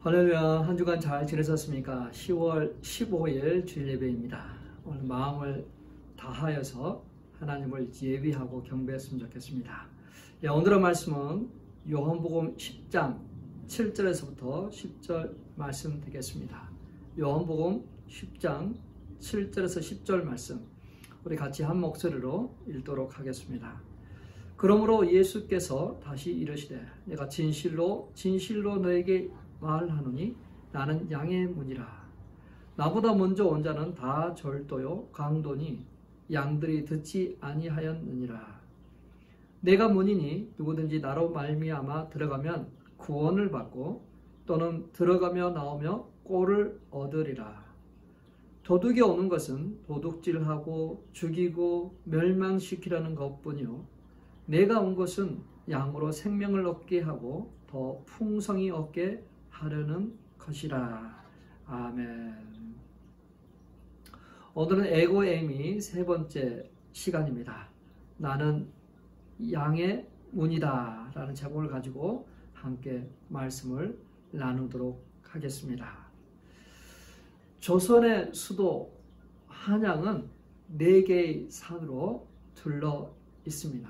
할렐루야. 한 주간 잘 지내셨습니까? 10월 15일 주일 예배입니다. 오늘 마음을 다하여서 하나님을 예비하고 경배했으면 좋겠습니다. 오늘의 말씀은 요한복음 10장 7절에서부터 10절 말씀 되겠습니다. 요한복음 10장 7절에서 10절 말씀 우리 같이 한 목소리로 읽도록 하겠습니다. 그러므로 예수께서 다시 이르시되 내가 진실로 너에게 말하노니 나는 양의 문이라. 나보다 먼저 온 자는 다 절도요 강도니 양들이 듣지 아니하였느니라. 내가 문이니 누구든지 나로 말미암아 들어가면 구원을 받고 또는 들어가며 나오며 꼴을 얻으리라. 도둑이 오는 것은 도둑질하고 죽이고 멸망시키려는 것뿐이요 내가 온 것은 양으로 생명을 얻게 하고 더 풍성히 얻게 하려는 것이라. 아멘. 오늘은 에고에임이 세 번째 시간입니다. 나는 양의 문이다 라는 제목을 가지고 함께 말씀을 나누도록 하겠습니다. 조선의 수도 한양은 4개의 산으로 둘러 있습니다.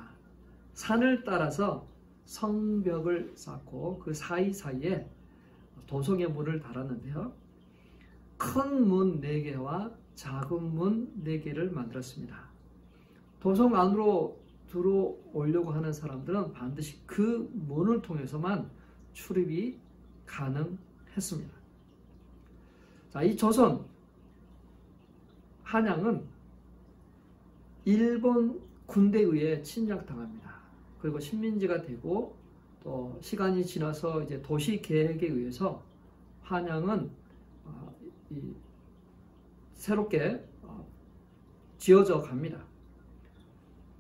산을 따라서 성벽을 쌓고 그 사이사이에 도성의 문을 달았는데요. 큰 문 4개와 작은 문 4개를 만들었습니다. 도성 안으로 들어오려고 하는 사람들은 반드시 그 문을 통해서만 출입이 가능했습니다. 자, 이 조선 한양은 일본 군대에 의해 침략당합니다. 그리고 식민지가 되고 또 시간이 지나서 이제 도시 계획에 의해서 한양은 새롭게 지어져 갑니다.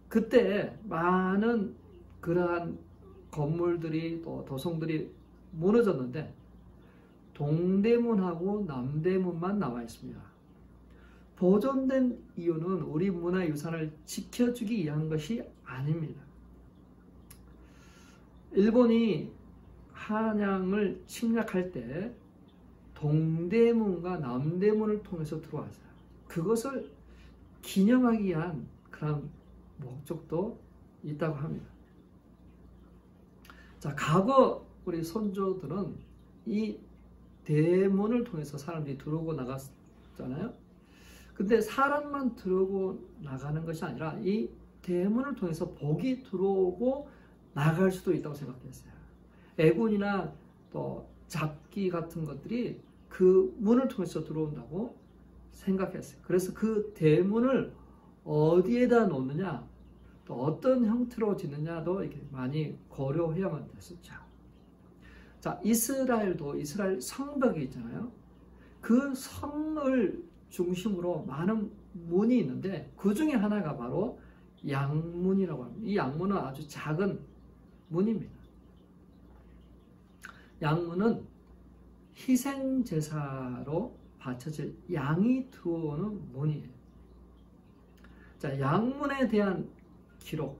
그때 많은 그러한 건물들이 또 도성들이 무너졌는데 동대문하고 남대문만 남아 있습니다. 보존된 이유는 우리 문화유산을 지켜주기 위한 것이 아닙니다. 일본이 한양을 침략할 때 동대문과 남대문을 통해서 들어왔어요. 그것을 기념하기 위한 그런 목적도 있다고 합니다. 자, 과거 우리 선조들은 이 대문을 통해서 사람들이 들어오고 나갔잖아요. 근데 사람만 들어오고 나가는 것이 아니라 이 대문을 통해서 복이 들어오고 나갈 수도 있다고 생각했어요. 애군이나 또 잡기 같은 것들이 그 문을 통해서 들어온다고 생각했어요. 그래서 그 대문을 어디에다 놓느냐, 또 어떤 형태로 짓느냐도 이렇게 많이 고려해야만 됐었죠. 자, 이스라엘도 이스라엘 성벽이 있잖아요. 그 성을 중심으로 많은 문이 있는데 그 중에 하나가 바로 양문이라고 합니다. 이 양문은 아주 작은 문입니다. 양문은 희생제사로 바쳐질 양이 들어오는 문이에요. 자, 양문에 대한 기록,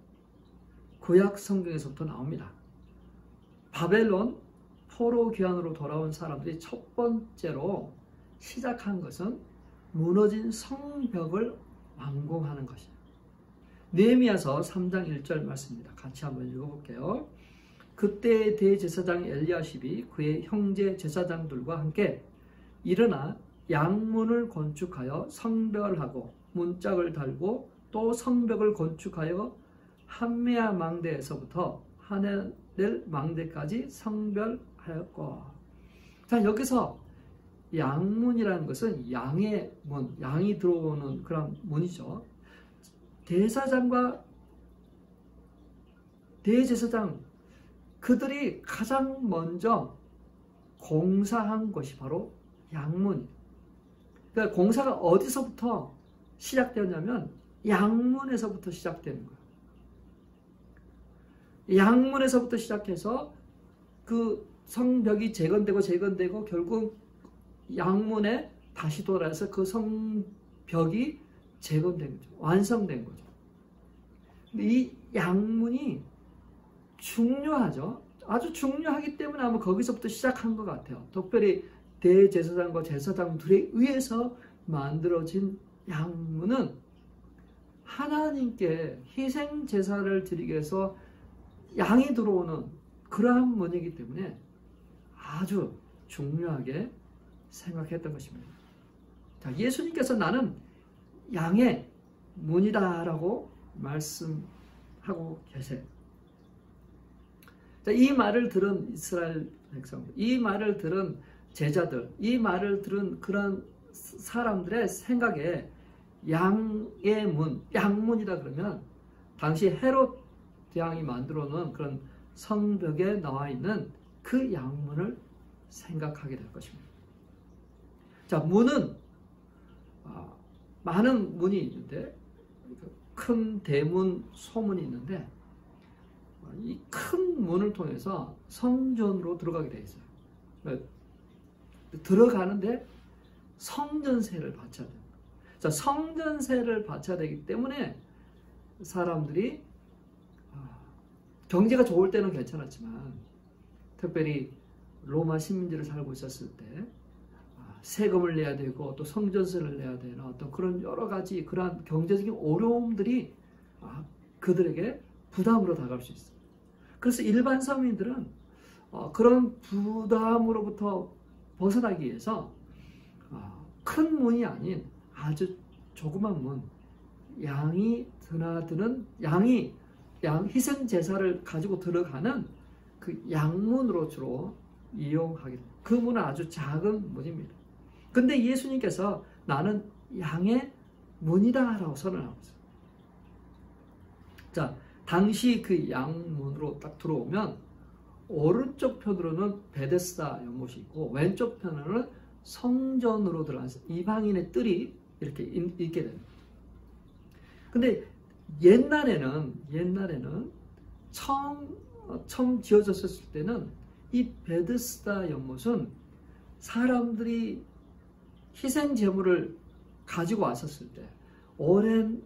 구약 성경에서부터 나옵니다. 바벨론 포로 귀환으로 돌아온 사람들이 첫 번째로 시작한 것은 무너진 성벽을 완공하는 것이에요. 느헤미야서 3장 1절 말씀입니다. 같이 한번 읽어볼게요. 그때 대제사장 엘리야십이 그의 형제 제사장들과 함께 일어나 양문을 건축하여 성벽을 하고 문짝을 달고 또 성벽을 건축하여 한메아 망대에서부터 하네델 망대까지 성별하였고. 자, 여기서 양문이라는 것은 양의 문, 양이 들어오는 그런 문이죠. 대사장과 대제사장 그들이 가장 먼저 공사한 것이 바로 양문이에요. 그러니까 공사가 어디서부터 시작되었냐면 양문에서부터 시작되는 거예요. 양문에서부터 시작해서 그 성벽이 재건되고 결국 양문에 다시 돌아서 그 성벽이 재건된 거죠. 완성된 거죠. 근데 이 양문이 중요하죠. 아주 중요하기 때문에 아마 거기서부터 시작한 것 같아요. 특별히 대제사장과 제사장들에 의해서 만들어진 양문은 하나님께 희생 제사를 드리기 위해서 양이 들어오는 그러한 문이기 때문에 아주 중요하게 생각했던 것입니다. 자, 예수님께서 나는 양의 문이다라고 말씀하고 계세요. 자, 이 말을 들은 이스라엘 백성들, 이 말을 들은 제자들, 이 말을 들은 그런 사람들의 생각에 양의 문, 양문이다 그러면 당시 헤롯 대왕이 만들어 놓은 그런 성벽에 나와 있는 그 양문을 생각하게 될 것입니다. 자, 문은 많은 문이 있는데 큰 대문, 소문이 있는데 이 큰 문을 통해서 성전으로 들어가게 되어 있어요. 들어가는데 성전세를 바쳐야 돼요. 자, 성전세를 바쳐야 되기 때문에 사람들이 경제가 좋을 때는 괜찮았지만 특별히 로마 식민지를 살고 있었을 때 세금을 내야 되고 또 성전세를 내야 되는 어떤 그런 여러 가지 그러한 경제적인 어려움들이 그들에게 부담으로 다가올 수 있어요. 그래서 일반 서민들은 그런 부담으로부터 벗어나기 위해서 큰 문이 아닌 아주 조그만 문, 양이 드나드는 양 희생 제사를 가지고 들어가는 그 양문으로 주로 이용하게 됩니다. 그 문은 아주 작은 문입니다. 근데 예수님께서 나는 양의 문이다 라고 선언하고 있어요. 자, 당시 그 양문으로 딱 들어오면 오른쪽 편으로는 베데스다 연못이 있고 왼쪽 편으로는 성전으로 들어가서 이방인의 뜰이 이렇게 있게 됩니다. 근데 옛날에는 처음 지어졌을 때는 이 베데스다 연못은 사람들이 희생 제물을 가지고 왔었을 때, 오랜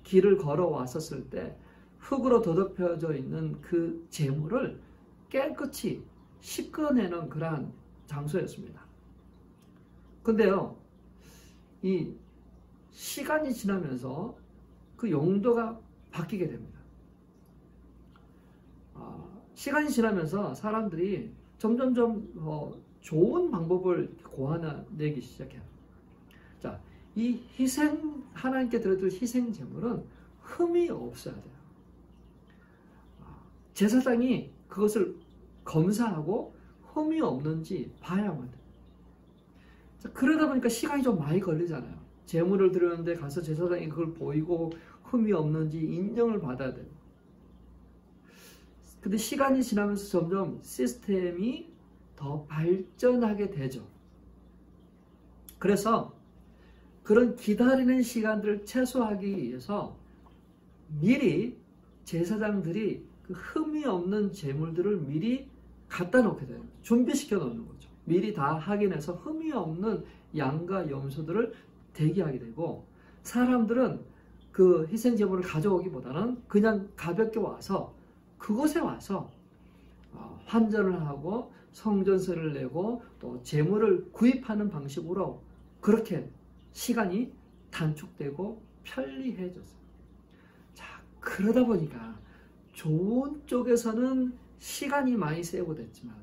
길을 걸어 왔었을 때 흙으로 더럽혀져 있는 그 제물을 깨끗이 씻어내는 그러한 장소였습니다. 근데요, 이 시간이 지나면서 그 용도가 바뀌게 됩니다. 시간이 지나면서 사람들이 점점점 좋은 방법을 고안해내기 시작해요. 자, 이 하나님께 드려줄 희생 제물은 흠이 없어야 돼요. 제사장이 그것을 검사하고 흠이 없는지 봐야만 돼요. 자, 그러다 보니까 시간이 좀 많이 걸리잖아요. 제물을 드렸는데 가서 제사장이 그걸 보이고 흠이 없는지 인정을 받아야 돼요. 근데 시간이 지나면서 점점 시스템이 더 발전하게 되죠. 그래서 그런 기다리는 시간들을 최소화하기 위해서 미리 제사장들이 그 흠이 없는 제물들을 미리 갖다 놓게 돼요. 준비시켜 놓는 거죠. 미리 다 확인해서 흠이 없는 양과 염소들을 대기하게 되고, 사람들은 그 희생 제물을 가져오기보다는 그냥 가볍게 와서 그곳에 와서 환전을 하고 성전세를 내고 또 제물을 구입하는 방식으로 그렇게 시간이 단축되고 편리해졌어요. 자, 그러다 보니까 좋은 쪽에서는 시간이 많이 세이브됐지만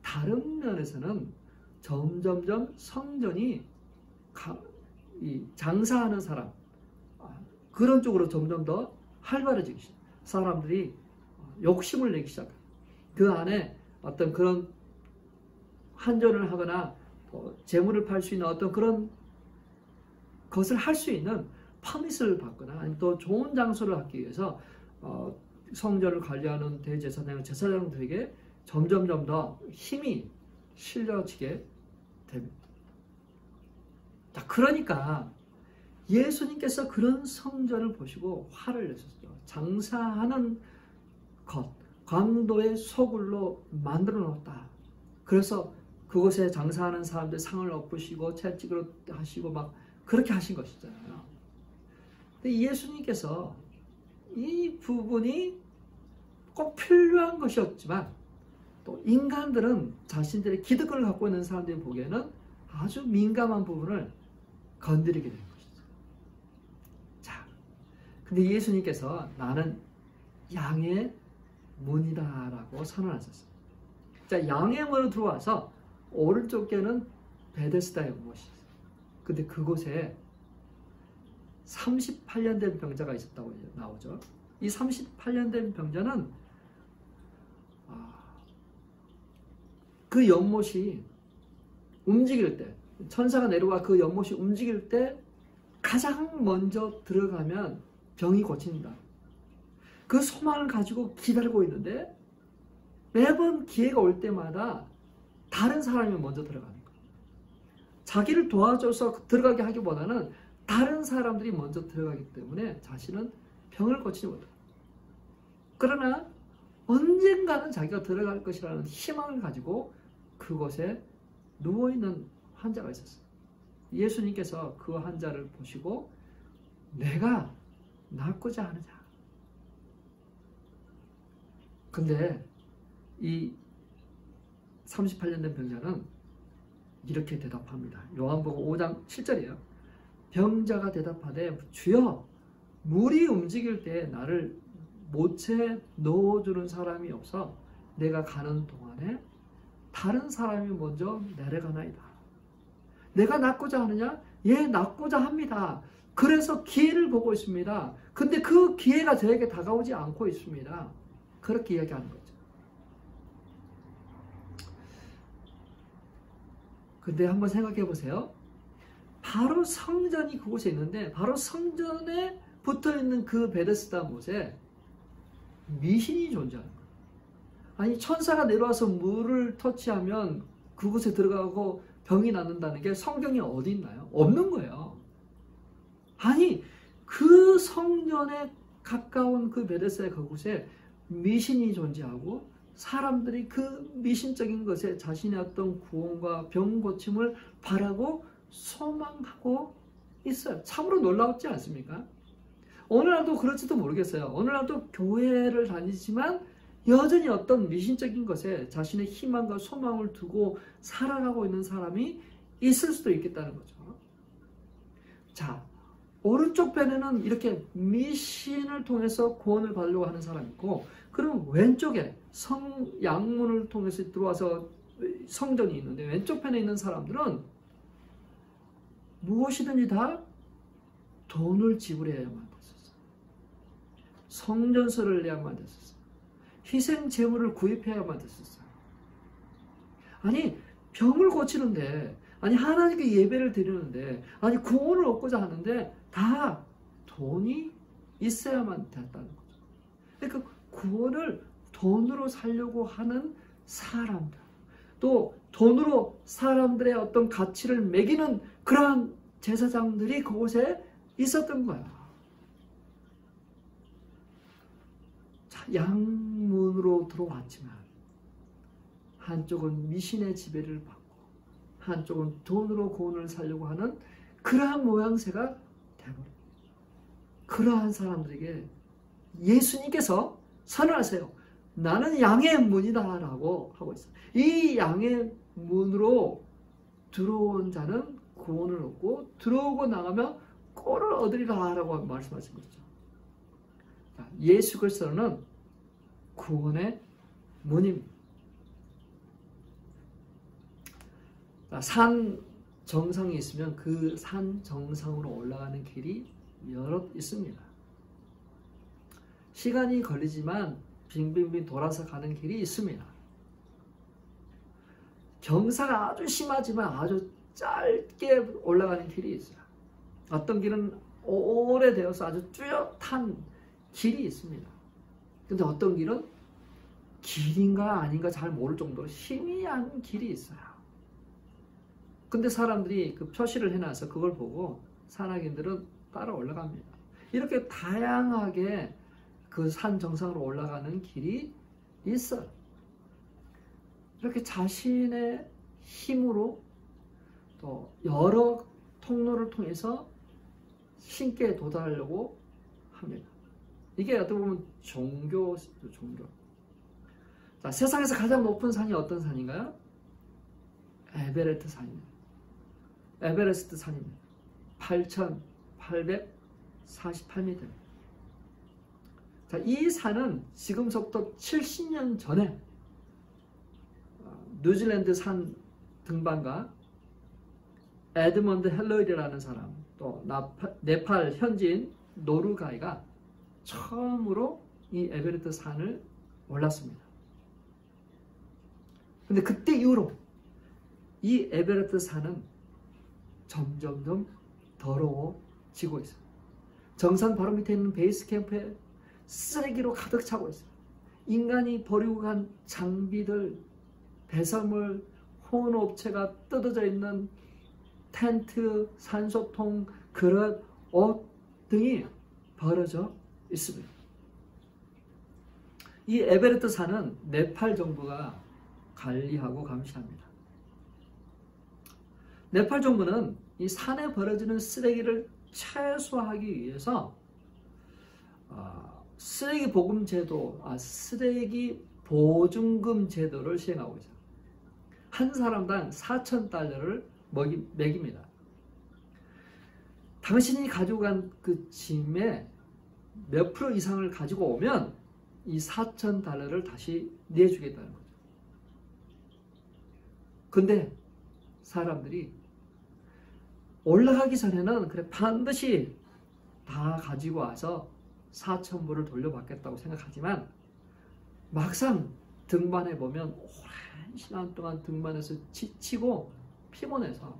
다른 면에서는 점점점 성전이 장사하는 사람, 그런 쪽으로 점점 더 활발해지기 시작해요. 사람들이 욕심을 내기 시작해요. 그 안에 어떤 그런 환전을 하거나 재물을 팔 수 있는 어떤 그런 것을 할 수 있는 퍼밋을 받거나 아니면 또 좋은 장소를 갖기 위해서 성전을 관리하는 대제사장, 제사장들에게 점점점 더 힘이 실려지게 됩니다. 자, 그러니까 예수님께서 그런 성전을 보시고 화를 내셨죠. 장사하는 것, 강도의 소굴로 만들어 놓았다. 그래서 그곳에 장사하는 사람들 상을 엎으시고 채찍으로 하시고 막 그렇게 하신 것이잖아요. 근데 예수님께서 이 부분이 꼭 필요한 것이었지만 또 인간들은 자신들의 기득권을 갖고 있는 사람들이 보기에는 아주 민감한 부분을 건드리게 되는 것이죠. 자, 근데 예수님께서 나는 양의 문이다라고 선언하셨어요. 자, 양의 문으로 들어와서 오른쪽 께는 베데스다의 못이 있어요. 근데 그곳에 38년 된 병자가 있었다고 나오죠. 이 38년 된 병자는 그 연못이 움직일 때, 천사가 내려와 그 연못이 움직일 때 가장 먼저 들어가면 병이 고친다. 그 소망을 가지고 기다리고 있는데 매번 기회가 올 때마다 다른 사람이 먼저 들어가는 거예요. 자기를 도와줘서 들어가게 하기보다는 다른 사람들이 먼저 들어가기 때문에 자신은 병을 고치지 못해요. 그러나 언젠가는 자기가 들어갈 것이라는 희망을 가지고 그곳에 누워있는 환자가 있었어요. 예수님께서 그 환자를 보시고 내가 낫고자 하느냐. 근데 이 38년 된 병자는 이렇게 대답합니다. 요한복음 5장 7절이에요. 병자가 대답하되 주여 물이 움직일 때 나를 못에 넣어주는 사람이 없어 내가 가는 동안에 다른 사람이 먼저 내려가나이다. 내가 낫고자 하느냐? 예, 낫고자 합니다. 그래서 기회를 보고 있습니다. 근데 그 기회가 저에게 다가오지 않고 있습니다. 그렇게 이야기하는 거죠. 근데 한번 생각해 보세요. 바로 성전이 그곳에 있는데 바로 성전에 붙어있는 그 베데스다 못에 미신이 존재하는 거예요. 아니 천사가 내려와서 물을 터치하면 그곳에 들어가고 병이 낫는다는 게 성경에 어디 있나요? 없는 거예요. 아니 그 성전에 가까운 그 베데스다 그곳에 미신이 존재하고 사람들이 그 미신적인 것에 자신의 어떤 구원과 병 고침을 바라고 소망하고 있어요. 참으로 놀라웠지 않습니까? 오늘날도 그럴지도 모르겠어요. 오늘날도 교회를 다니지만 여전히 어떤 미신적인 것에 자신의 희망과 소망을 두고 살아가고 있는 사람이 있을 수도 있겠다는 거죠. 자, 오른쪽 편에는 이렇게 미신을 통해서 구원을 받으려고 하는 사람이 있고, 그럼 왼쪽에 양문을 통해서 들어와서 성전이 있는데 왼쪽 편에 있는 사람들은 무엇이든지 다 돈을 지불해야만 됐었어요. 성전세를 내야만 됐었어요. 희생 제물을 구입해야만 됐었어요. 아니 병을 고치는데, 아니 하나님께 예배를 드리는데, 아니 구원을 얻고자 하는데 다 돈이 있어야만 됐다는 거죠. 그러니까 구원을 돈으로 살려고 하는 사람들, 또 돈으로 사람들의 어떤 가치를 매기는 그러한 제사장들이 그곳에 있었던 거야. 자, 양문으로 들어왔지만 한쪽은 미신의 지배를 받고 한쪽은 돈으로 구원을 살려고 하는 그러한 모양새가 되버립니다. 그러한 사람들에게 예수님께서 선언하세요. 나는 양의 문이다 라고 하고 있어요. 이 양의 문으로 들어온 자는 구원을 얻고 들어오고 나가면 꼴을 얻으리라 라고 말씀하신 거죠. 예수 그리스도는 구원의 문입니다. 산 정상이 있으면 그 산 정상으로 올라가는 길이 여럿 있습니다. 시간이 걸리지만 빙빙빙 돌아서 가는 길이 있습니다. 경사가 아주 심하지만 아주 짧게 올라가는 길이 있어요. 어떤 길은 오래되어서 아주 뚜렷한 길이 있습니다. 근데 어떤 길은 길인가 아닌가 잘 모를 정도로 희미한 길이 있어요. 근데 사람들이 그 표시를 해놔서 그걸 보고 산악인들은 따라 올라갑니다. 이렇게 다양하게 그 산 정상으로 올라가는 길이 있어요. 이렇게 자신의 힘으로 또 여러 통로를 통해서 신께 도달하려고 합니다. 이게 어떻게 보면 종교죠, 종교. 자, 세상에서 가장 높은 산이 어떤 산인가요? 에베레스트 산입니다. 에베레스트 산입니다. 8,848m. 자, 이 산은 지금부터 70년 전에 뉴질랜드 산 등반가 에드먼드 헬러이라는 사람, 또 네팔 현지인 노르가이가 처음으로 이 에베레스트 산을 올랐습니다. 근데 그때 이후로 이 에베레스트 산은 점점점 더러워지고 있어요. 정상 바로 밑에 있는 베이스 캠프에 쓰레기로 가득 차고 있어요. 인간이 버리고 간 장비들, 배설물, 혼업체가 뜯어져 있는 텐트, 산소통, 그릇, 옷 등이 버려져 있습니다. 이 에베레스트 산은 네팔 정부가 관리하고 감시합니다. 네팔 정부는 이 산에 버려지는 쓰레기를 최소화하기 위해서 쓰레기 보금 제도, 쓰레기 보증금 제도를 시행하고 있어요. 한 사람당 4,000달러를 매깁니다. 당신이 가지고 간 그 짐의 몇 프로 이상을 가지고 오면 이 4,000달러를 다시 내주겠다는 거죠. 근데 사람들이 올라가기 전에는 그래 반드시 다 가지고 와서 4,000불을 돌려받겠다고 생각하지만 막상 등반해 보면 오랜 시간 동안 등반해서 지치고 피곤해서,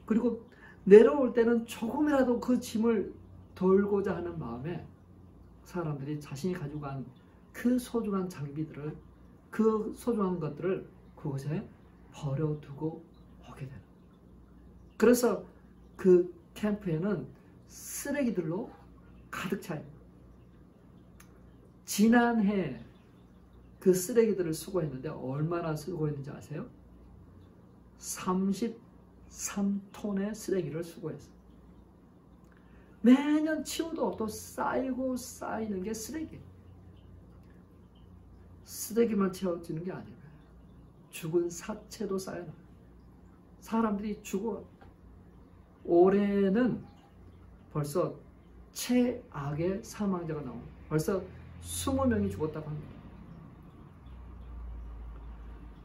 그리고 내려올 때는 조금이라도 그 짐을 돌고자 하는 마음에 사람들이 자신이 가지고 간 그 소중한 장비들을, 그 소중한 것들을 그곳에 버려두고 오게 되는. 그래서 그 캠프에는 쓰레기들로 가득 차요. 지난해 그 쓰레기들을 수거했는데 얼마나 수거했는지 아세요? 33톤의 쓰레기를 수거했어요. 매년 치워도 또 쌓이고 쌓이는 게 쓰레기. 쓰레기만 채워지는 게 아니에요. 죽은 사체도 쌓여나요. 사람들이 죽어. 올해는 벌써 최악의 사망자가 나옵니다. 벌써 20명이 죽었다고 합니다.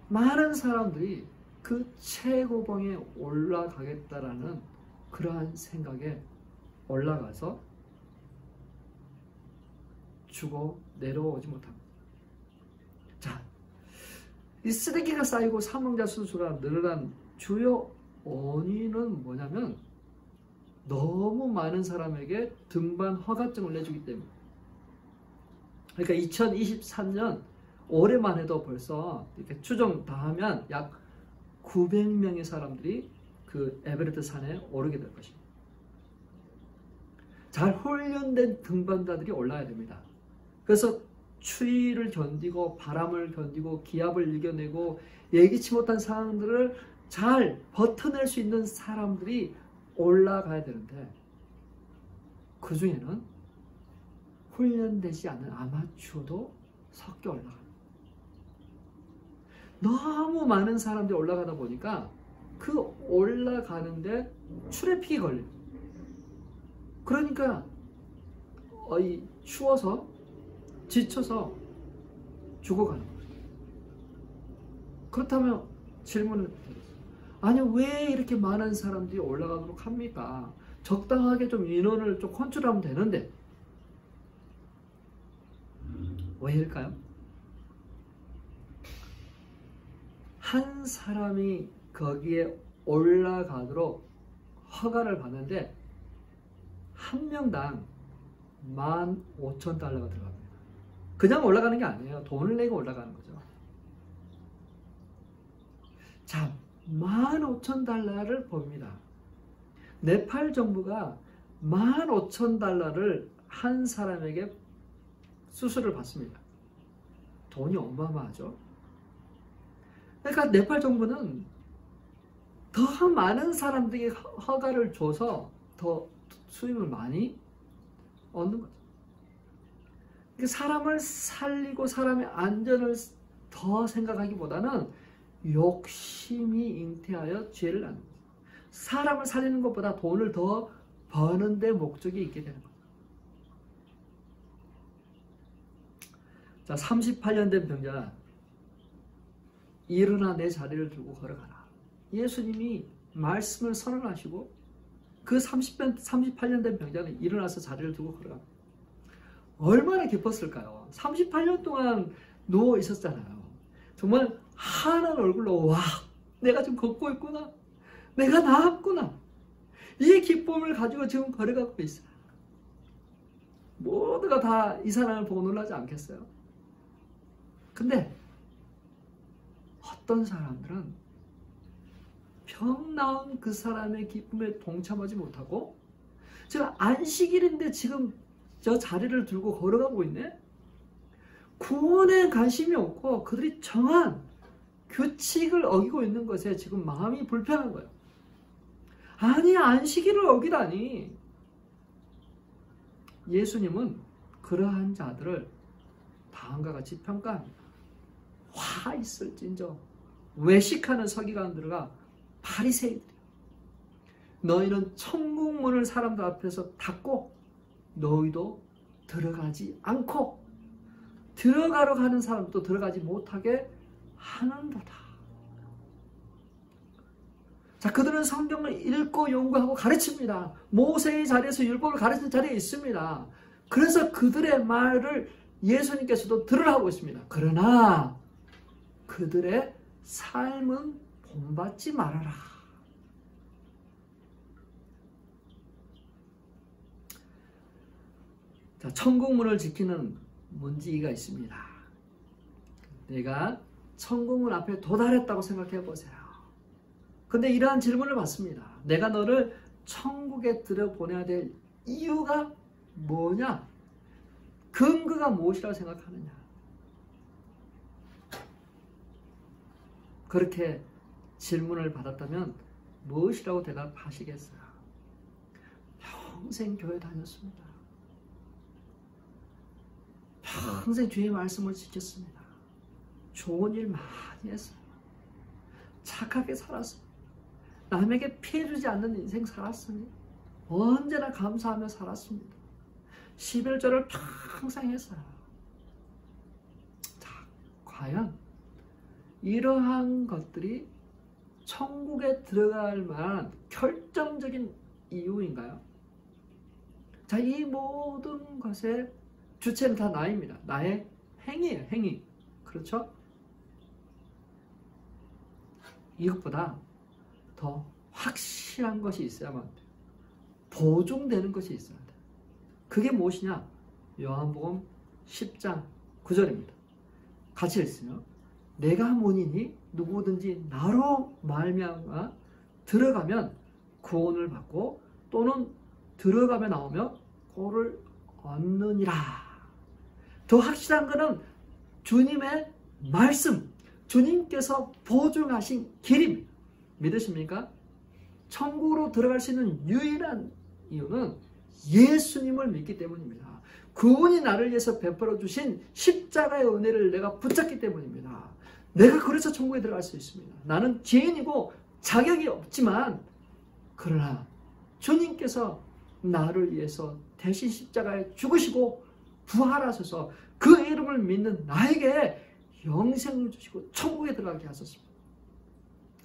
많은 사람들이 그 최고봉에 올라가겠다라는 그러한 생각에 올라가서 죽어 내려오지 못합니다. 자, 이 쓰레기가 쌓이고 사망자 수가 늘어난 주요 원인은 뭐냐면 너무 많은 사람에게 등반 허가증을 내주기 때문에. 그러니까 2023년 올해만 해도 벌써 이렇게 추정 다 하면 약 900명의 사람들이 그 에베레스트 산에 오르게 될 것입니다. 잘 훈련된 등반자들이 올라야 됩니다. 그래서 추위를 견디고 바람을 견디고 기압을 이겨내고 예기치 못한 상황들을 잘 버텨낼 수 있는 사람들이 올라가야 되는데, 그 중에는 훈련되지 않은 아마추어도 섞여 올라갑니다. 너무 많은 사람들이 올라가다 보니까 그 올라가는데 트래픽이 걸려요. 그러니까 추워서 지쳐서 죽어가는 거예요. 그렇다면 질문을 드렸어요. 아니, 왜 이렇게 많은 사람들이 올라가도록 합니까? 적당하게 좀 인원을 좀 컨트롤하면 되는데 왜일까요? 한 사람이 거기에 올라가도록 허가를 받는데 한 명당 15,000달러가 들어갑니다. 그냥 올라가는 게 아니에요. 돈을 내고 올라가는 거죠. 자, 15,000달러를 봅니다. 네팔 정부가 15,000달러를 한 사람에게 수수료를 받습니다. 돈이 어마어마하죠. 그러니까 네팔 정부는 더 많은 사람들에게 허가를 줘서 더 수입을 많이 얻는 거죠. 사람을 살리고 사람의 안전을 더 생각하기보다는 욕심이 잉태하여 죄를 낳는 거예요. 사람을 살리는 것보다 돈을 더 버는 데 목적이 있게 되는 거예요. 자, 38년 된 병자, 일어나 내 자리를 들고 걸어가라. 예수님이 말씀을 선언하시고 그 38년 된 병자는 일어나서 자리를 두고 걸어갑니다. 얼마나 기뻤을까요? 38년 동안 누워 있었잖아요. 정말 환한 얼굴로 와, 내가 지금 걷고 있구나. 내가 나았구나. 이 기쁨을 가지고 지금 걸어가고 있어요. 모두가 다 이 사람을 보고 놀라지 않겠어요? 근데 어떤 사람들은 병 나은 그 사람의 기쁨에 동참하지 못하고 지금 안식일인데 지금 저 자리를 들고 걸어가고 있네? 구원에 관심이 없고 그들이 정한 규칙을 어기고 있는 것에 지금 마음이 불편한 거예요. 아니, 안식일을 어기다니. 예수님은 그러한 자들을 다음과 같이 평가합니다. 화 있을진저 외식하는 서기관들과 바리새인들이여, 너희는 천국 문을 사람들 앞에서 닫고 너희도 들어가지 않고 들어가러 가는 사람도 들어가지 못하게 하는도다. 자, 그들은 성경을 읽고 연구하고 가르칩니다. 모세의 자리에서 율법을 가르치는 자리에 있습니다. 그래서 그들의 말을 예수님께서도 들으라고 있습니다. 그러나 그들의 삶은 본받지 말아라. 자, 천국문을 지키는 문지기가 있습니다. 내가 천국문 앞에 도달했다고 생각해 보세요. 근데 이러한 질문을 받습니다. 내가 너를 천국에 들여보내야 될 이유가 뭐냐? 근거가 무엇이라고 생각하느냐? 그렇게 질문을 받았다면 무엇이라고 대답하시겠어요? 평생 교회 다녔습니다. 평생 주의 말씀을 지켰습니다. 좋은 일 많이 했어요. 착하게 살았어요. 남에게 피해 주지 않는 인생 살았으니 언제나 감사하며 살았습니다. 11절을 평생 했어요. 자, 과연 이러한 것들이 천국에 들어갈 만한 결정적인 이유인가요? 자, 이 모든 것의 주체는 다 나입니다. 나의 행위예요, 행위. 그렇죠? 이것보다 더 확실한 것이 있어야만 돼요. 보증되는 것이 있어야 돼요. 그게 무엇이냐? 요한복음 10장 9절입니다. 같이 읽으세요. 내가 문이니 누구든지 나로 말미암아 들어가면 구원을 받고 또는 들어가며 나오며 꼴을 얻느니라. 더 확실한 것은 주님의 말씀, 주님께서 보증하신 길입니다. 믿으십니까? 천국으로 들어갈 수 있는 유일한 이유는 예수님을 믿기 때문입니다. 그분이 나를 위해서 베풀어 주신 십자가의 은혜를 내가 붙잡기 때문입니다. 내가 그래서 천국에 들어갈 수 있습니다. 나는 죄인이고 자격이 없지만 그러나 주님께서 나를 위해서 대신 십자가에 죽으시고 부활하셔서 그 이름을 믿는 나에게 영생을 주시고 천국에 들어가게 하셨습니다.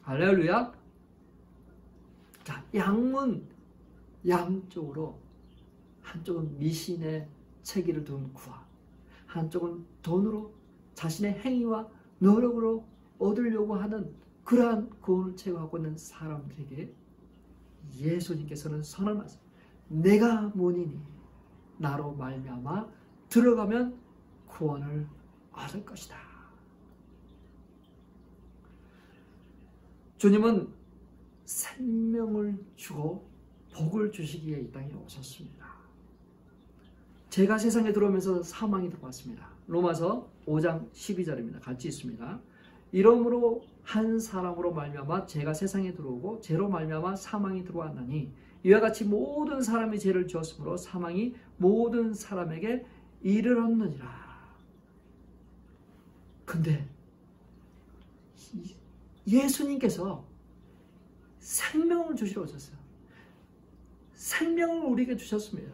할렐루야. 자, 양문 양쪽으로 한쪽은 미신의 체기를 둔 구원, 한쪽은 돈으로 자신의 행위와 노력으로 얻으려고 하는 그러한 구원을 채워하고 있는 사람들에게 예수님께서는 선언하십니다. 내가 문이니 나로 말미암아 들어가면 구원을 얻을 것이다. 주님은 생명을 주고 복을 주시기 위해 이 땅에 오셨습니다. 제가 세상에 들어오면서 사망이 들어왔습니다. 로마서 5장 12절입니다. 같이 있습니다. 이러므로 한 사람으로 말미암아 죄가 세상에 들어오고 죄로 말미암아 사망이 들어왔나니 이와 같이 모든 사람이 죄를 지었으므로 사망이 모든 사람에게 이르렀느니라. 근데 예수님께서 생명을 주시러 오셨어요. 생명을 우리에게 주셨습니다.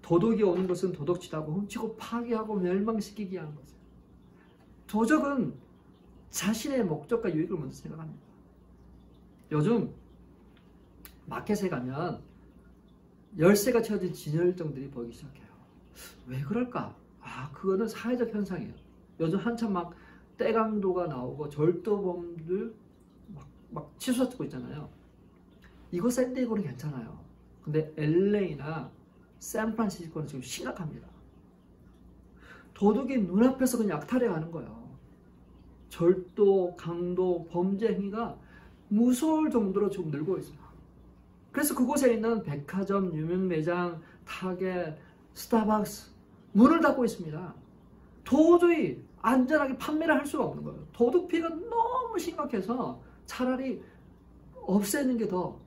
도둑이 오는 것은 도둑질하고 훔치고 파괴하고 멸망시키기 위한 것이에요. 도적은 자신의 목적과 유익을 먼저 생각합니다. 요즘 마켓에 가면 열쇠가 채워진 진열정들이 보이기 시작해요. 왜 그럴까? 그거는 사회적 현상이에요. 요즘 한참 막 떼강도가 나오고 절도범들 막 치솟고 있잖아요. 이거 샌디에고는 괜찮아요. 근데 LA나 샌프란시스코는 지금 심각합니다. 도둑이 눈앞에서 그냥 약탈해가는 거예요. 절도, 강도, 범죄 행위가 무서울 정도로 지금 늘고 있어요. 그래서 그곳에 있는 백화점, 유명매장, 타겟, 스타벅스 문을 닫고 있습니다. 도저히 안전하게 판매를 할 수가 없는 거예요. 도둑 피해가 너무 심각해서 차라리 없애는 게 더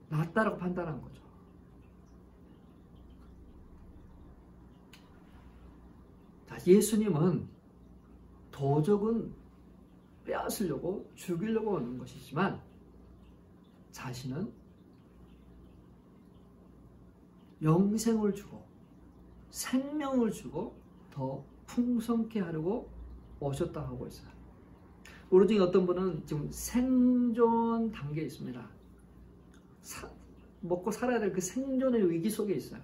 낫다라고 판단한 거죠. 자, 예수님은 도적은 빼앗으려고 죽이려고 오는 것이지만 자신은 영생을 주고 생명을 주고 더 풍성케 하려고 오셨다 하고 있어요. 우리 중에 어떤 분은 지금 생존 단계에 있습니다. 먹고 살아야 될 그 생존의 위기 속에 있어요.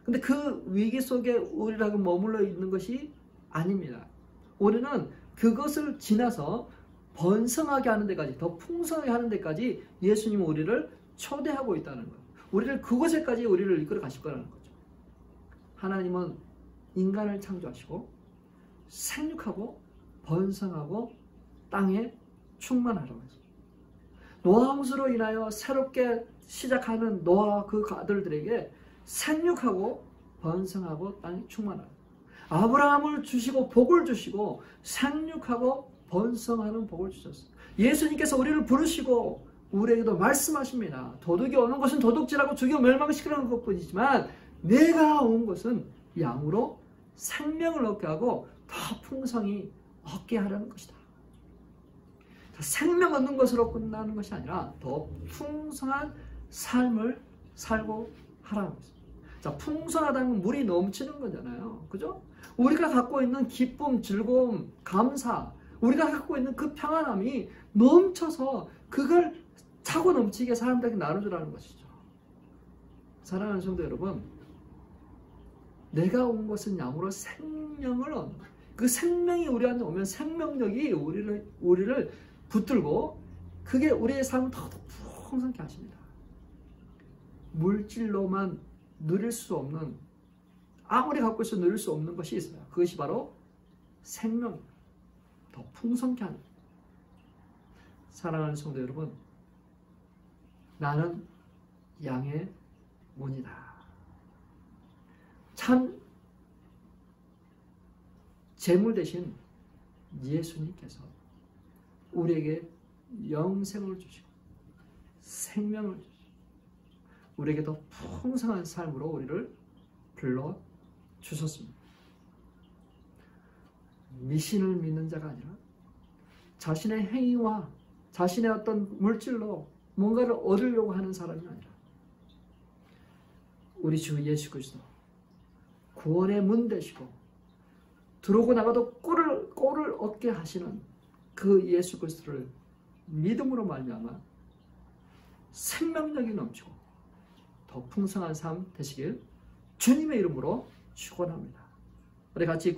근데 그 위기 속에 우리라고 머물러 있는 것이 아닙니다. 우리는 그것을 지나서 번성하게 하는 데까지, 더 풍성하게 하는 데까지 예수님은 우리를 초대하고 있다는 거예요. 우리를 그곳에까지 우리를 이끌어 가실 거라는 거죠. 하나님은 인간을 창조하시고 생육하고 번성하고 땅에 충만하라고 했습니다. 노아홍수로 인하여 새롭게 시작하는 노아와 그 아들들에게 생육하고 번성하고 땅에 충만하라. 아브라함을 주시고 복을 주시고 생육하고 번성하는 복을 주셨어요. 예수님께서 우리를 부르시고 우리에게도 말씀하십니다. 도둑이 오는 것은 도둑질하고 죽여 멸망시키는 것뿐이지만 내가 온 것은 양으로 생명을 얻게 하고 더 풍성히 얻게 하려는 것이다. 생명 얻는 것으로 끝나는 것이 아니라 더 풍성한 삶을 살고 하라는 것입니다. 자, 풍성하다는 건 물이 넘치는 거잖아요. 그죠? 우리가 갖고 있는 기쁨, 즐거움, 감사, 우리가 갖고 있는 그 평안함이 넘쳐서 그걸 차고 넘치게 사람들에게 나눠주라는 것이죠. 사랑하는 성도 여러분, 내가 온 것은 양으로 생명을 얻는 거예요. 그 생명이 우리한테 오면 생명력이 우리를 붙들고 그게 우리의 삶을 더 풍성케 하십니다. 물질로만 누릴 수 없는, 아무리 갖고 있어도 누릴 수 없는 것이 있어요. 그것이 바로 생명, 더 풍성케 하는. 사랑하는 성도 여러분, 나는 양의 문이다. 참 재물 대신 예수님께서 우리에게 영생을 주시고 생명을 주시고 우리에게 더 풍성한 삶으로 우리를 불러주셨습니다. 미신을 믿는 자가 아니라 자신의 행위와 자신의 어떤 물질로 뭔가를 얻으려고 하는 사람이 아니라 우리 주 예수 그리스도 구원의 문 되시고 들어오고 나가도 꼴을 얻게 하시는 그 예수 그리스도를 믿음으로 말미암아 생명력이 넘치고 더 풍성한 삶 되시길 주님의 이름으로 축원합니다. 우리 같이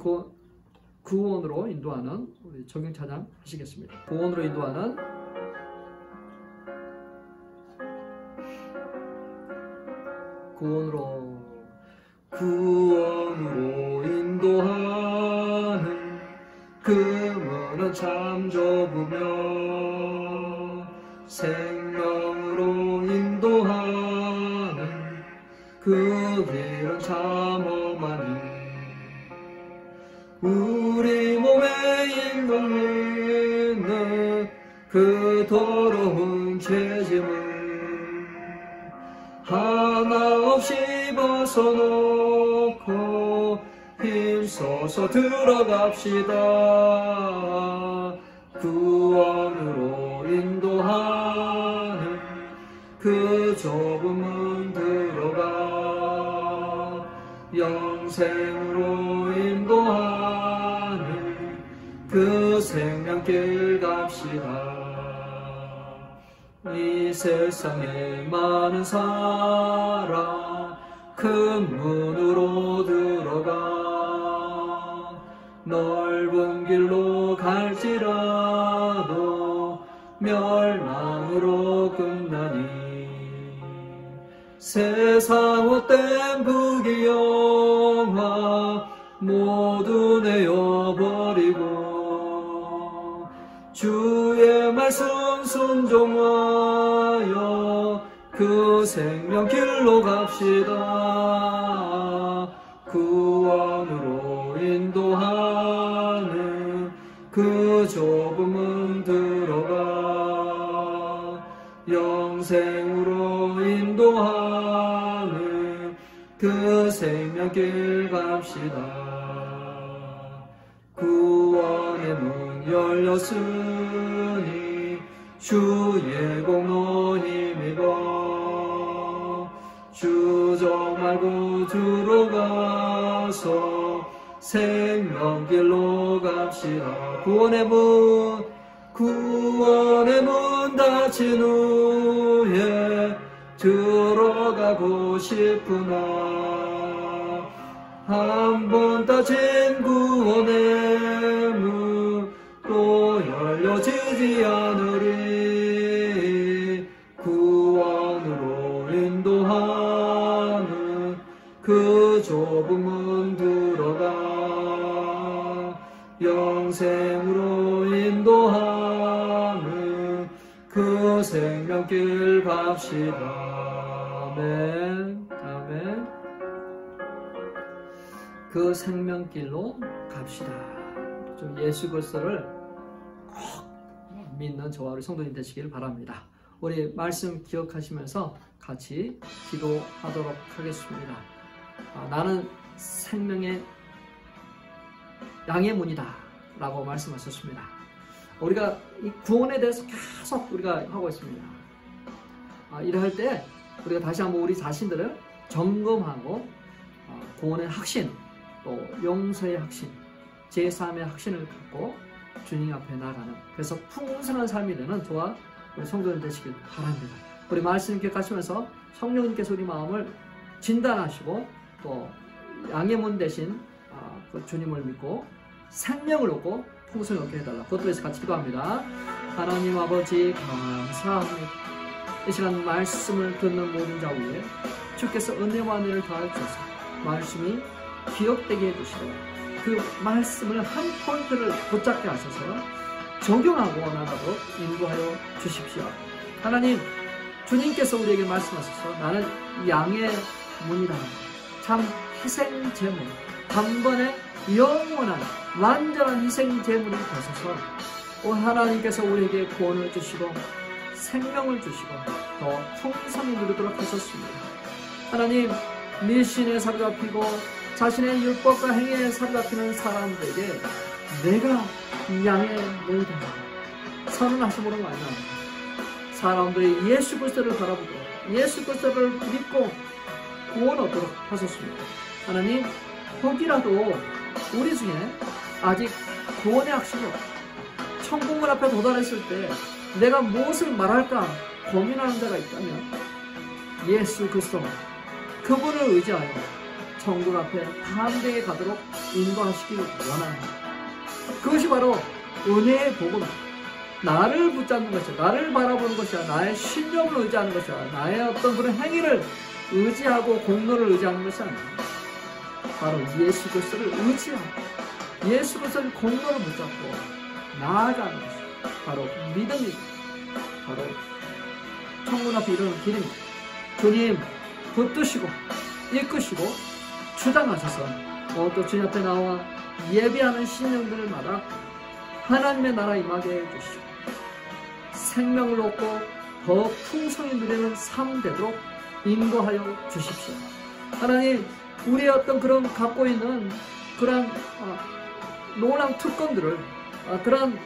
구원으로 인도하는 우리 정경 찬양 하시겠습니다. 구원으로 인도하는 구원으로 인도하는 그 문은 참 좁으며 생명으로 인도하는 그 길은 참 험하니 우리 몸에 있는 그 더러운 죄짐을 하나 없이 벗어놓고 힘써서 들어갑시다. 구원으로 인도하는 그 좁은 문 들어가 영생으로 인도하는 그 생명길 갑시다. 이 세상에 많은 사람 큰 문으로 들어가 넓은 길로 갈지라도 멸망으로 끝나니 세상 헛된 부귀영화 모두 내어버리고 주의 말씀 순종하여 그 생명길로 갑시다. 구원으로 인도하는 그 좁은 문 들어가 영생으로 인도하는 그 생명길 갑시다. 구원의 문 열렸으니 주의 공로 힘입어 주저 말고 들어가서 생명길로 갑시다. 구원의 문 닫힌 후에 들어가고 싶으나 한 번 닫힌 구원의 문 또 열려지지 않으리. 구원으로 인도하는 그 좁은 문 들어가 영생으로 인도하는 그 생명길 갑시다. 아멘. 아멘. 그 생명길로 갑시다. 좀 예수 그리스도를 꼭 믿는 저와 우리 성도님 되시길 바랍니다. 우리 말씀 기억하시면서 같이 기도하도록 하겠습니다. 나는 생명의 양의 문이다 라고 말씀하셨습니다. 우리가 이 구원에 대해서 계속 우리가 하고 있습니다. 이럴 때 우리가 다시 한번 우리 자신들을 점검하고 구원의 확신, 또 용서의 확신, 제3의 확신을 갖고 주님 앞에 나가는, 그래서 풍성한 삶이 되는 저와 우리 성도들 되시길 바랍니다. 우리 말씀 기억하시면서 성령님께서 우리 마음을 진단하시고 또 양의 문 대신 그 주님을 믿고 생명을 얻고 풍성을 얻게 해달라. 그것도 위해서 같이 기도합니다. 하나님 아버지 감사합니다. 이 시간 말씀을 듣는 모든 자 위에 주께서 은혜와 은혜를 더하여 주셔서 말씀이 기억되게 해주시고 그 말씀을 한 포인트를 붙잡게 하셔서 적용하고 나가도록 인도하여 주십시오. 하나님, 주님께서 우리에게 말씀하셔서 나는 양의 문이다. 참 희생 제물, 단번에 영원한 완전한 희생 제물이 되셔서 하나님께서 우리에게 구원을 주시고 생명을 주시고 더 풍성히 누리도록 하셨습니다. 하나님, 미신에 사로잡히고 자신의 율법과 행위에 사로잡히는 사람들에게 내가 양의 문이다 선언하심으로 말미암아 사람들이 예수 그리스도를 바라보고 예수 그리스도를 믿고 구원 얻도록 하셨습니다. 하나님, 혹이라도 우리 중에 아직 구원의 확신이 없고 천국문 앞에 도달했을 때 내가 무엇을 말할까 고민하는 자가 있다면 예수 그리스도 그분을 의지하여 천국 앞에 담대히 가도록 인도하시기를 원합니다. 그것이 바로 은혜의 복음, 나를 붙잡는 것이야, 나를 바라보는 것이야, 나의 신념을 의지하는 것이야, 나의 어떤 그런 행위를 의지하고 공로를 의지하는 것이 아니야. 바로 예수 그리스도를 의지하고 예수 그리스도의 공로를 붙잡고 나아가는 것이 바로 믿음이고 바로 천국 앞에 이르는 길입니다. 주님 붙드시고 이끄시고 주장하셔서 또 주님 앞에 나와 예배하는 신령들마다 하나님의 나라 임하게 해주시고 생명을 얻고 더 풍성히 누리는 삶 되도록 인도하여 주십시오. 하나님, 우리의 어떤 그런 갖고 있는 그러한 놀라운 특권들을, 그러한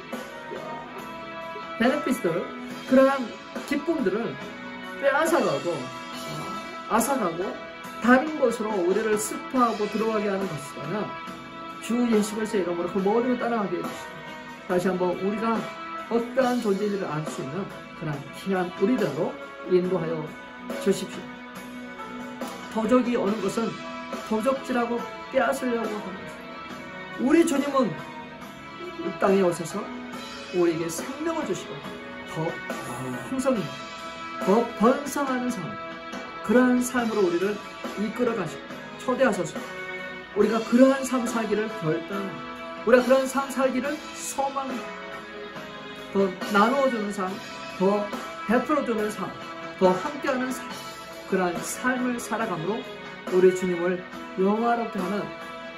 베네피스들을, 그러한 기쁨들을 빼앗아가고 앗아가고 다른 곳으로 우리를 습하고 들어가게 하는 것이라면 주 예수 그리스도의 이름으로 그 모든 걸 따라가게 해주시고, 다시 한번 우리가 어떠한 존재인지를 알 수 있는 그런 귀한 우리들로 인도하여 주십시오. 도적이 오는 것은 도적질하고 빼앗으려고 하는 것입니다. 우리 주님은 이 땅에 오셔서 우리에게 생명을 주시고 더 풍성히 더 번성하는 삶, 그러한 삶으로 우리를 이끌어 가시고 초대하셔서 우리가 그러한 삶 살기를 결단합니다. 우리가 그러한 삶 살기를 소망합니다. 더 나누어주는 삶, 더 베풀어주는 삶, 더 함께하는 삶, 그러한 삶을 살아감으로 우리 주님을 영화롭게 하는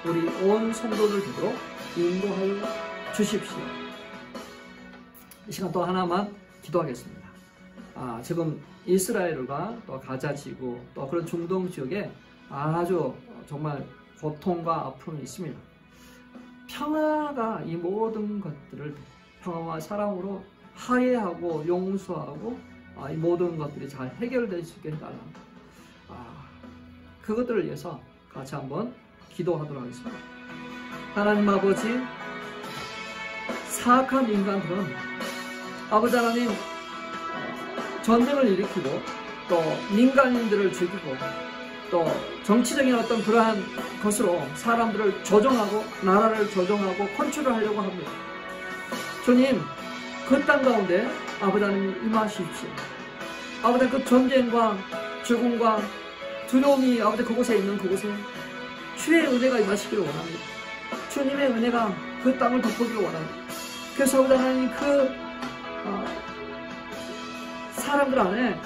우리 온 성도들 되도록 인도하여 주십시오. 이 시간 또 하나만 기도하겠습니다. 지금 이스라엘과 또 가자 지구, 또 그런 중동 지역에 아주 정말 고통과 아픔이 있습니다. 평화가 이 모든 것들을 평화와 사랑으로 화해하고 용서하고 이 모든 것들이 잘 해결될 수 있게 해달라. 그것들을 위해서 같이 한번 기도하도록 하겠습니다. 하나님 아버지, 사악한 인간들은 아버지 하나님 전쟁을 일으키고 또 민간인들을 죽이고 또 정치적인 어떤 그러한 것으로 사람들을 조종하고 나라를 조종하고 컨트롤 하려고 합니다. 주님, 그 땅 가운데 아버지 하나님 임하십시오. 아버지 그 전쟁과 죽음과 두려움이 아버지 그곳에 있는 그곳에 주의 은혜가 임하시기를 원합니다. 주님의 은혜가 그 땅을 덮어주기를 원합니다. 그래서 아버지 하나님 그 사람들 안에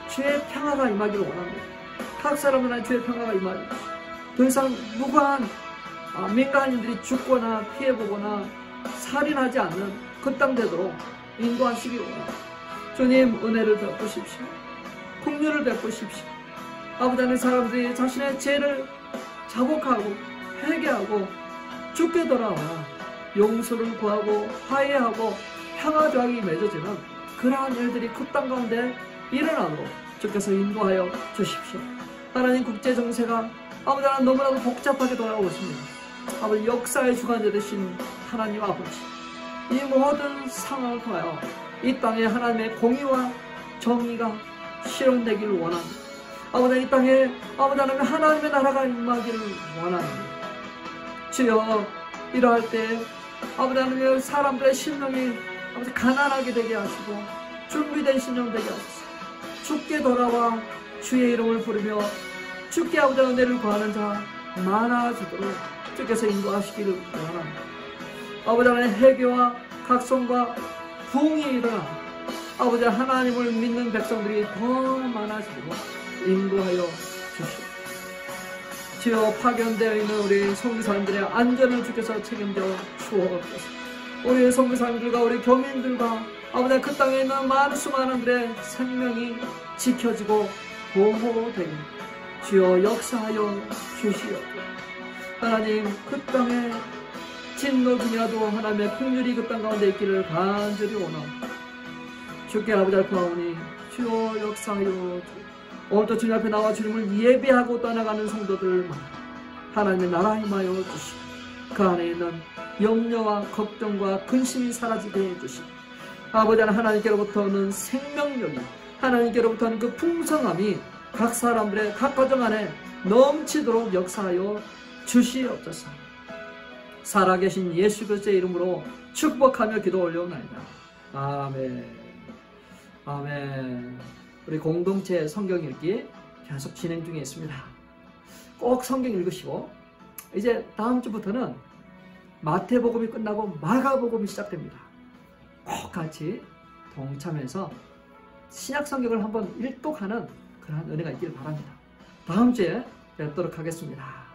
주의 평화가 임하기를 원합니다. 각 사람들 안에 주의 평화가 임하기를, 더 이상 무고한 민간인들이 죽거나 피해보거나 살인하지 않는 그 땅 되도록 인도하시기 원합니다. 주님 은혜를 베푸십시오. 긍휼을 베푸십시오. 아버지 하나님 사람들이 자신의 죄를 자복하고 회개하고 죽게 돌아와 용서를 구하고 화해하고 평화조약이 맺어지는 그러한 일들이 그 땅 가운데 일어나도록 주께서 인도하여 주십시오. 하나님 국제정세가 아버지 하나님 너무나도 복잡하게 돌아오고 있습니다. 아버지 역사의 주관자 되신 하나님 아버지, 이 모든 상황을 통하여 이 땅에 하나님의 공의와 정의가 실현되기를 원합니다. 아버지 이 땅에 아버지 하나님 하나님의 나라가 임하기를 원합니다. 주여, 이러할 때 아버지 하나님 사람들의 심령이 아버지 가난하게 되게 하시고 준비된 심령 되게 하소서. 주께 돌아와 주의 이름을 부르며 주께 아버지 은혜를 구하는 자 많아지도록 주께서 인도하시기를 원합니다. 아버지 하나님 회개와 각성과 부흥이 일어나 아버지 하나님을 믿는 백성들이 더 많아지도록 인도하여 주시옵소서. 주여, 파견되어 있는 우리 선교사님들의 안전을 주께서 책임져 주옵소서. 우리 선교사님들과 우리 교민들과 아버지 그 땅에 있는 수많은들의 생명이 지켜지고 보호되게 주여 역사하여 주시옵소서. 하나님 그 땅에 진노 중이라도 하나님의 풍휼이 그 땅 가운데 있기를 간절히 원합니다. 주께 아버지 구하오니 주여 역사하여 주옵소서. 오늘도 주님 앞에 나와 주님을 예배하고 떠나가는 성도들 하나님의 나라 임하여 주시고 그 안에 있는 염려와 걱정과 근심이 사라지게 해주시고 아버지 하나님께로부터 오는 생명력이, 하나님께로부터 오는 그 풍성함이 각 사람들의 각 가정 안에 넘치도록 역사하여 주시옵소서. 살아계신 예수 그리스도의 이름으로 축복하며 기도 올려옵나이다. 아멘. 아멘. 우리 공동체 성경 읽기 계속 진행 중에 있습니다. 꼭 성경 읽으시고 이제 다음 주부터는 마태복음이 끝나고 마가복음이 시작됩니다. 꼭 같이 동참해서 신약 성경을 한번 일독하는 그러한 은혜가 있기를 바랍니다. 다음 주에 뵙도록 하겠습니다.